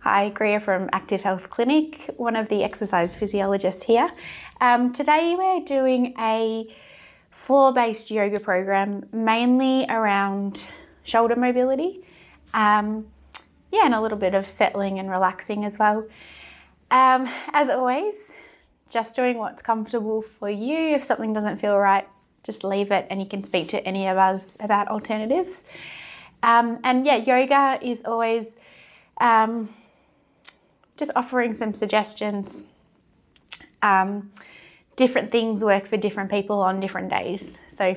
Hi, Greer from Active Health Clinic, one of the exercise physiologists here. Today we're doing a floor-based yoga program, mainly around shoulder mobility, and a little bit of settling and relaxing as well. As always, just doing what's comfortable for you. If something doesn't feel right, just leave it and you can speak to any of us about alternatives. Yoga is always just offering some suggestions. Different things work for different people on different days. So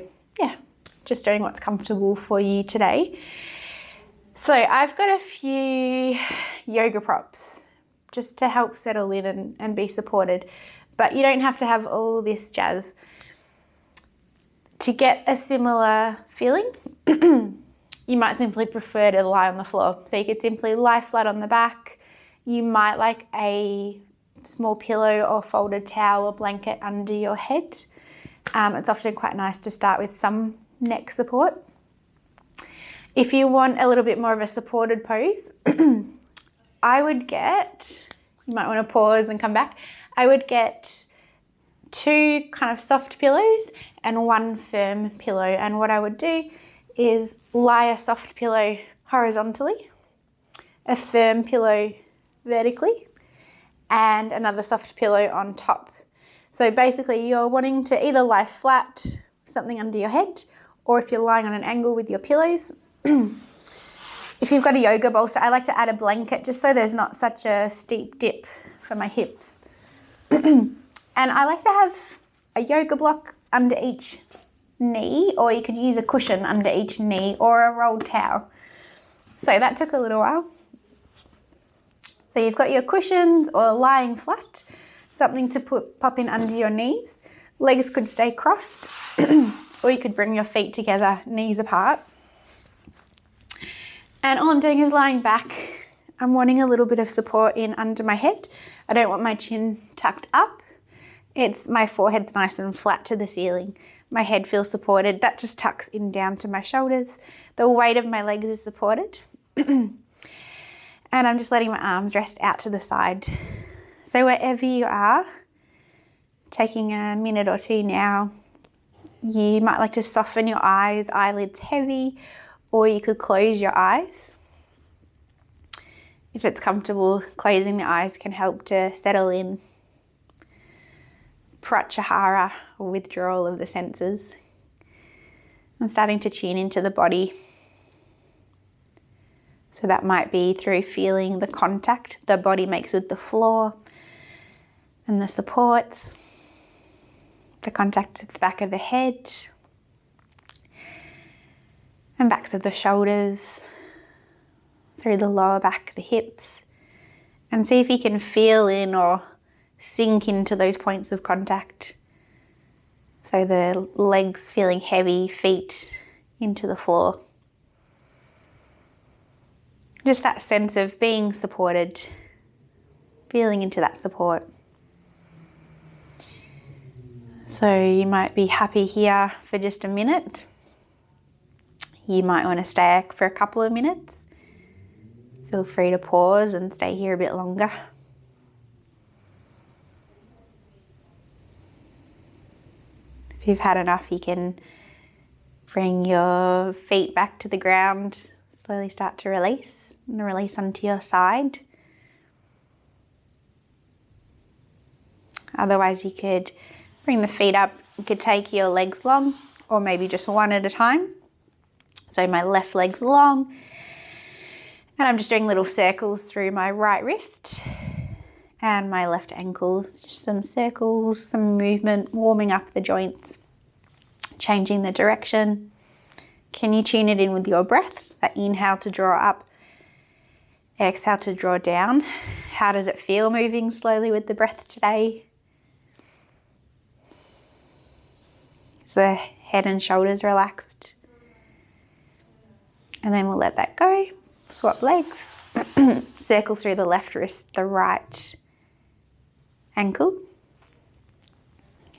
just doing what's comfortable for you today. So I've got a few yoga props just to help settle in and be supported. But you don't have to have all this jazz. To get a similar feeling, you might simply prefer to lie on the floor. So you could simply lie flat on the back. You might like a small pillow or folded towel or blanket under your head. It's often quite nice to start with some neck support. If you want a little bit more of a supported pose, I would get, you might want to pause and come back, I would get 2 kind of soft pillows and 1 firm pillow. And what I would do is lie a soft pillow horizontally, a firm pillow vertically, and another soft pillow on top. So basically you're wanting to either lie flat, something under your head, or if you're lying on an angle with your pillows. If you've got a yoga bolster, I like to add a blanket just so there's not such a steep dip for my hips. And I like to have a yoga block under each knee, or you could use a cushion under each knee or a rolled towel. So that took a little while. So you've got your cushions or lying flat, something to pop in under your knees. Legs could stay crossed, or you could bring your feet together, knees apart. And all I'm doing is lying back. I'm wanting a little bit of support in under my head. I don't want my chin tucked up. My forehead's nice and flat to the ceiling. My head feels supported. That just tucks in down to my shoulders. The weight of my legs is supported. And I'm just letting my arms rest out to the side. So wherever you are, taking a minute or 2 now, you might like to soften your eyes, eyelids heavy, or you could close your eyes. If it's comfortable, closing the eyes can help to settle in. Pratyahara, or withdrawal of the senses. I'm starting to tune into the body. So that might be through feeling the contact the body makes with the floor and the supports, the contact at the back of the head and backs of the shoulders, through the lower back, the hips, and see if you can feel in or sink into those points of contact. So the legs feeling heavy, feet into the floor. Just that sense of being supported, feeling into that support. So you might be happy here for just a minute. You might want to stay for a couple of minutes. Feel free to pause and stay here a bit longer. If you've had enough, you can bring your feet back to the ground. Slowly start to release and release onto your side. Otherwise, you could bring the feet up. You could take your legs long, or maybe just one at a time. So my left leg's long, and I'm just doing little circles through my right wrist and my left ankle. Just some circles, some movement, warming up the joints, changing the direction. Can you tune it in with your breath? That inhale to draw up, exhale to draw down. How does it feel moving slowly with the breath today? Is the head and shoulders relaxed? And then we'll let that go. Swap legs. Circle through the left wrist, the right ankle.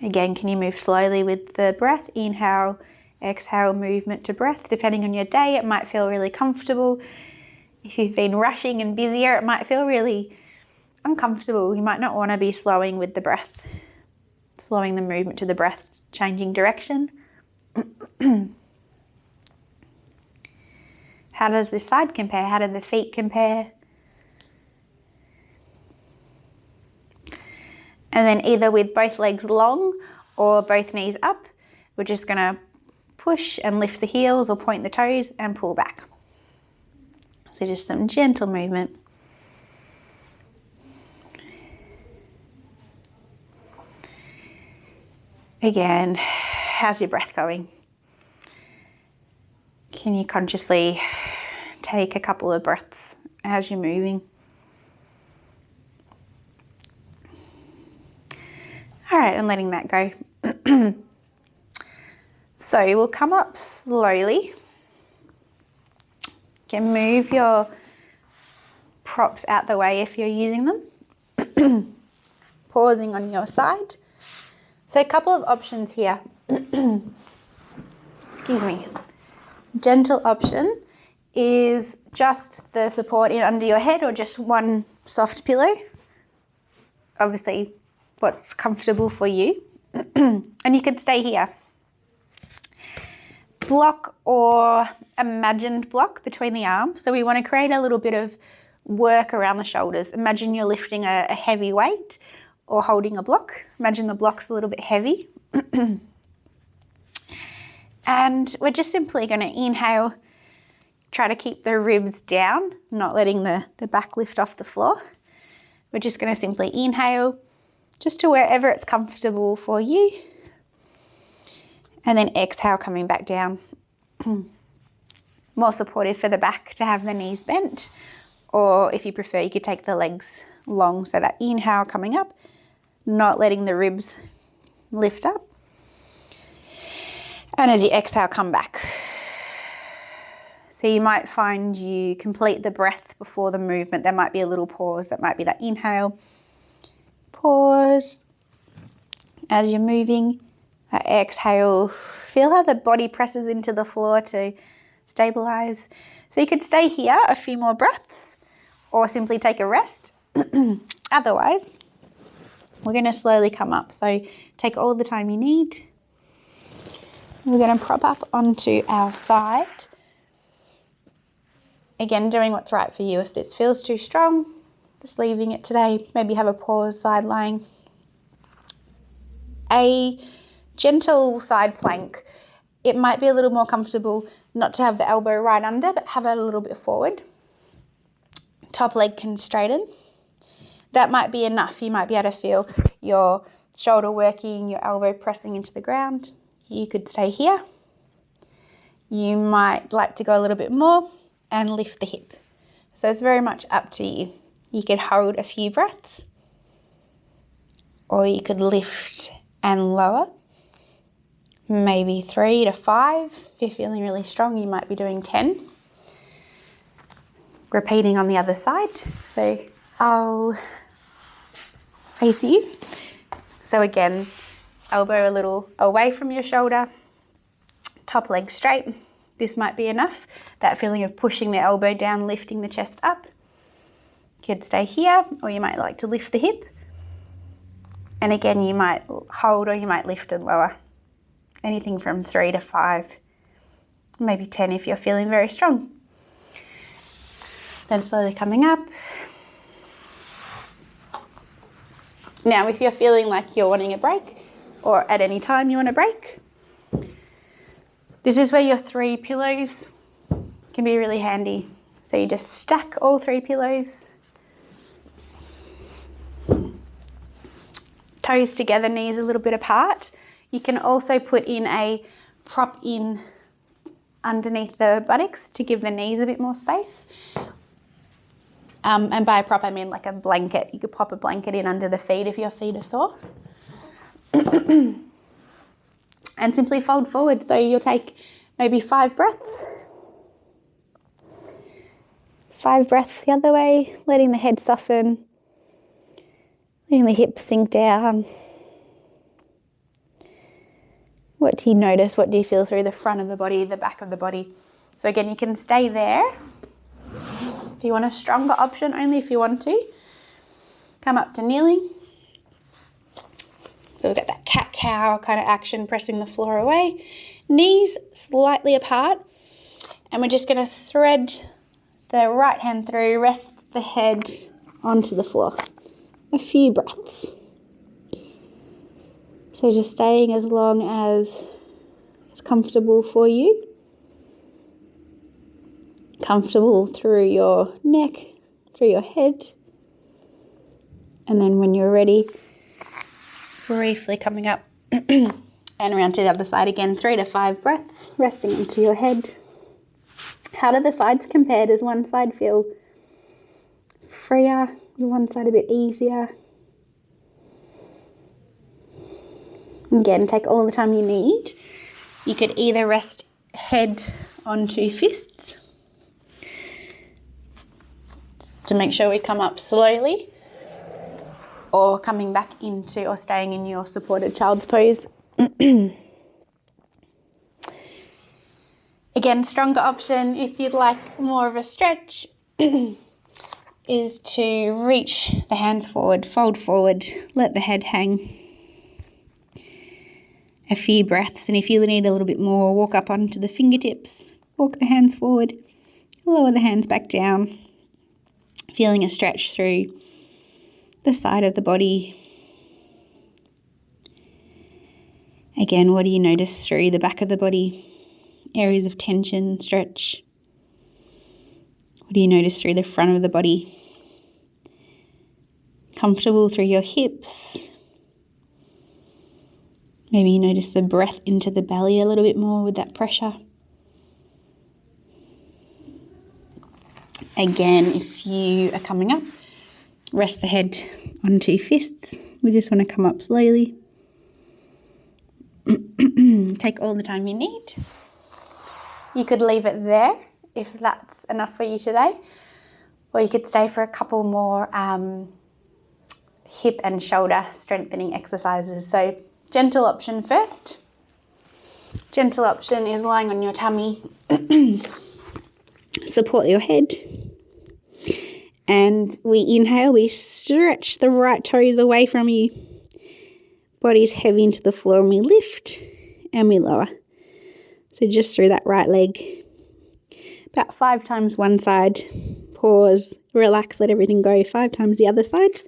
Again, can you move slowly with the breath? Inhale, exhale, movement to breath. Depending on your day, it might feel really comfortable If you've been rushing and busier, it might feel really uncomfortable. You might not want to be slowing with the breath, slowing the movement to the breath, changing direction. How does this side compare? How do the feet compare? And then either with both legs long or both knees up, we're just going to push and lift the heels or point the toes and pull back. So just some gentle movement. Again, how's your breath going? Can you consciously take a couple of breaths as you're moving? All right, and letting that go. So we'll come up slowly. You can move your props out the way if you're using them. Pausing on your side. So a couple of options here. Excuse me. Gentle option is just the support in under your head or just one soft pillow. Obviously, what's comfortable for you. And you could stay here. Block or imagined block between the arms. So we want to create a little bit of work around the shoulders. Imagine you're lifting a heavy weight or holding a block. Imagine the block's a little bit heavy. And we're just simply going to inhale, try to keep the ribs down, not letting the back lift off the floor. We're just going to simply inhale just to wherever it's comfortable for you. And then exhale, coming back down. More supportive for the back to have the knees bent. Or if you prefer, you could take the legs long. So that inhale coming up, not letting the ribs lift up. And as you exhale, come back. So you might find you complete the breath before the movement. There might be a little pause. That might be that inhale. Pause. As you're moving, exhale. Feel how the body presses into the floor to stabilize. So you could stay here a few more breaths or simply take a rest. Otherwise, we're going to slowly come up. So take all the time you need. We're going to prop up onto our side. Again, doing what's right for you. If this feels too strong, just leaving it today. Maybe have a pause, side lying. A gentle side plank. It might be a little more comfortable not to have the elbow right under, but have it a little bit forward. Top leg can straighten. That might be enough. You might be able to feel your shoulder working, your elbow pressing into the ground. You could stay here. You might like to go a little bit more and lift the hip. So it's very much up to you. You could hold a few breaths or you could lift and lower. Maybe 3 to 5. If you're feeling really strong, you might be doing 10. Repeating on the other side. So I'll face you. So again, elbow a little away from your shoulder, top leg straight. This might be enough. That feeling of pushing the elbow down, lifting the chest up. You could stay here, or you might like to lift the hip. And again, you might hold or you might lift and lower. Anything from 3 to 5, maybe 10 if you're feeling very strong. Then slowly coming up. Now, if you're feeling like you're wanting a break, or at any time you want a break, this is where your 3 pillows can be really handy. So you just stack all 3 pillows, toes together, knees a little bit apart. You can also put in a prop in underneath the buttocks to give the knees a bit more space. And by a prop, I mean like a blanket. You could pop a blanket in under the feet if your feet are sore. And simply fold forward. So you'll take maybe 5 breaths. 5 breaths the other way, letting the head soften, letting the hips sink down. What do you notice? What do you feel through the front of the body, the back of the body? So again, you can stay there If you want a stronger option, only if you want to, come up to kneeling. So we've got that cat-cow kind of action, pressing the floor away. Knees slightly apart. And we're just going to thread the right hand through, rest the head onto the floor. A few breaths. So just staying as long as it's comfortable for you. Comfortable through your neck, through your head. And then when you're ready, briefly coming up and around to the other side again, 3 to 5 breaths, resting into your head. How do the sides compare? Does one side feel freer? One side a bit easier? Again, take all the time you need. You could either rest head onto fists, just to make sure we come up slowly, or coming back into or staying in your supported child's pose. Again, stronger option if you'd like more of a stretch is to reach the hands forward, fold forward, let the head hang. A few breaths, and if you need a little bit more, walk up onto the fingertips, walk the hands forward, lower the hands back down, feeling a stretch through the side of the body. Again, what do you notice through the back of the body? Areas of tension, stretch. What do you notice through the front of the body? Comfortable through your hips. Maybe you notice the breath into the belly a little bit more with that pressure. Again, if you are coming up, rest the head onto fists. We just want to come up slowly. Take all the time you need. You could leave it there if that's enough for you today, or you could stay for a couple more hip and shoulder strengthening exercises. So gentle option first. Gentle option is lying on your tummy. Support your head. And we inhale, we stretch the right toes away from you. Body's heavy into the floor, and we lift and we lower. So just through that right leg. About 5 times one side. Pause, relax, let everything go. 5 times the other side.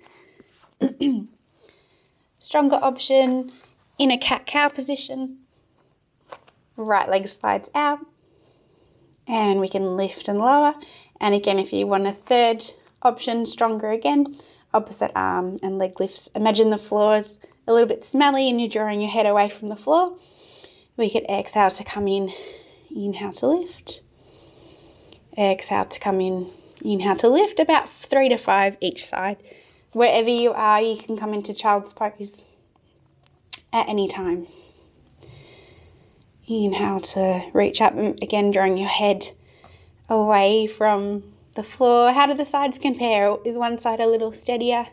Stronger option in a cat-cow position. Right leg slides out. And we can lift and lower. And again, if you want a third option, stronger again, opposite arm and leg lifts. Imagine the floor is a little bit smelly and you're drawing your head away from the floor. We could exhale to come in, inhale to lift. Exhale to come in, inhale to lift, about 3 to 5 each side. Wherever you are, you can come into child's pose at any time. Inhale to reach up, and again drawing your head away from the floor. How do the sides compare? Is one side a little steadier?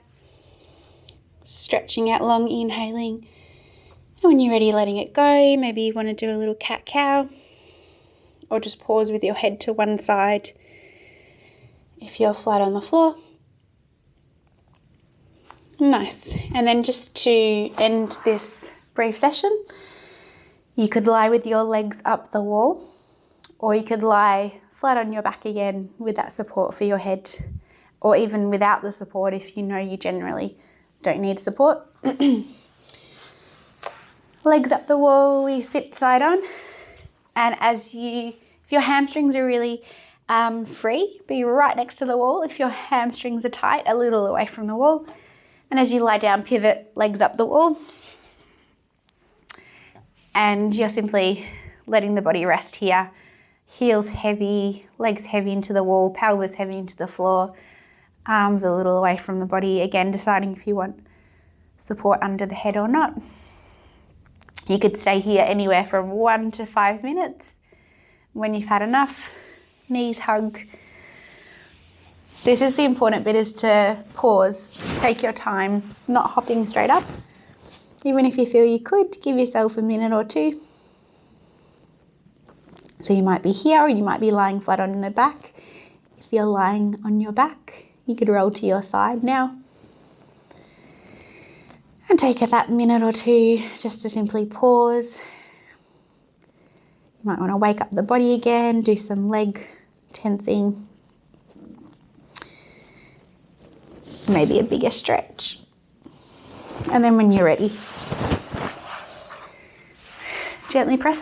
Stretching out long, inhaling. And when you're ready, letting it go. Maybe you want to do a little cat-cow, or just pause with your head to one side if you're flat on the floor. Nice. And then just to end this brief session, you could lie with your legs up the wall, or you could lie flat on your back again with that support for your head, or even without the support if you know you generally don't need support. Legs up the wall, we sit side on, and if your hamstrings are really free, be right next to the wall. If your hamstrings are tight, a little away from the wall. And as you lie down, pivot, legs up the wall. And you're simply letting the body rest here. Heels heavy, legs heavy into the wall, pelvis heavy into the floor, arms a little away from the body. Again, deciding if you want support under the head or not. You could stay here anywhere from 1 to 5 minutes. When you've had enough, knees hug. This is the important bit, is to pause, take your time, not hopping straight up. Even if you feel you could, give yourself a minute or 2. So you might be here, or you might be lying flat on the back. If you're lying on your back, you could roll to your side now. And take that minute or two just to simply pause. You might want to wake up the body again, do some leg tensing. Maybe a bigger stretch. And then when you're ready, gently press